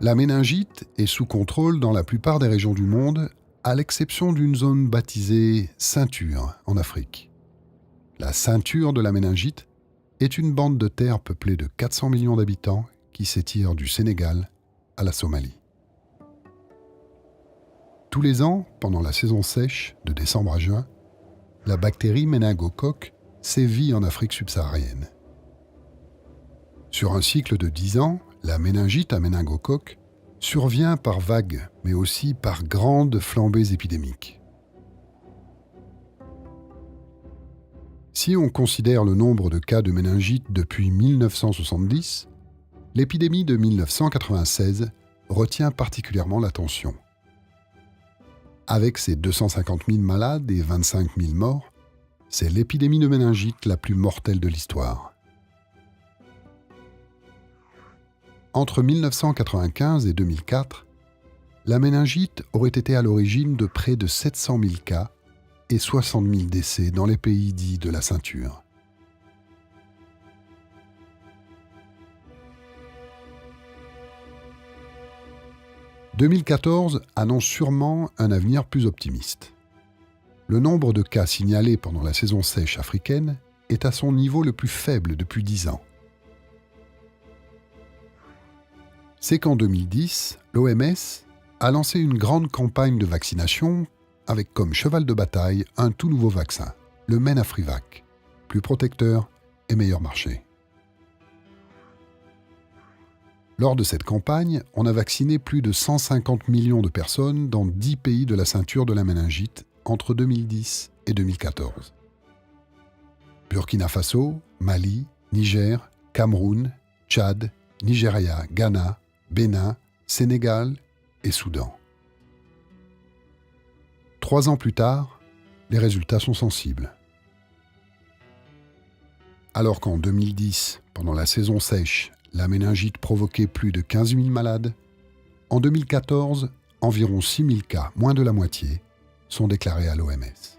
La méningite est sous contrôle dans la plupart des régions du monde, à l'exception d'une zone baptisée Ceinture en Afrique. La ceinture de la méningite est une bande de terre peuplée de 400 millions d'habitants qui s'étire du Sénégal à la Somalie. Tous les ans, pendant la saison sèche de décembre à juin, la bactérie méningocoque sévit en Afrique subsaharienne. Sur un cycle de 10 ans, la méningite à méningocoque survient par vagues, mais aussi par grandes flambées épidémiques. Si on considère le nombre de cas de méningite depuis 1970, l'épidémie de 1996 retient particulièrement l'attention. Avec ses 250 000 malades et 25 000 morts, c'est l'épidémie de méningite la plus mortelle de l'histoire. Entre 1995 et 2004, la méningite aurait été à l'origine de près de 700 000 cas et 60 000 décès dans les pays dits de la ceinture. « 2014 annonce sûrement un avenir plus optimiste. Le nombre de cas signalés pendant la saison sèche africaine est à son niveau le plus faible depuis 10 ans. C'est qu'en 2010, l'OMS a lancé une grande campagne de vaccination avec comme cheval de bataille un tout nouveau vaccin, le Menafrivac, plus protecteur et meilleur marché. Lors de cette campagne, on a vacciné plus de 150 millions de personnes dans 10 pays de la ceinture de la méningite entre 2010 et 2014. Burkina Faso, Mali, Niger, Cameroun, Tchad, Nigeria, Ghana, Bénin, Sénégal et Soudan. 3 ans plus tard, les résultats sont sensibles. Alors qu'en 2010, pendant la saison sèche, la méningite provoquait plus de 15 000 malades, en 2014, environ 6 000 cas, moins de la moitié, sont déclarés à l'OMS.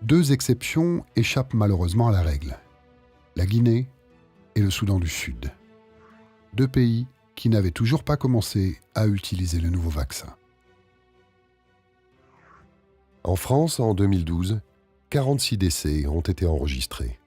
2 exceptions échappent malheureusement à la règle, la Guinée et le Soudan du Sud. 2 pays qui n'avaient toujours pas commencé à utiliser le nouveau vaccin. En France, en 2012, 46 décès ont été enregistrés.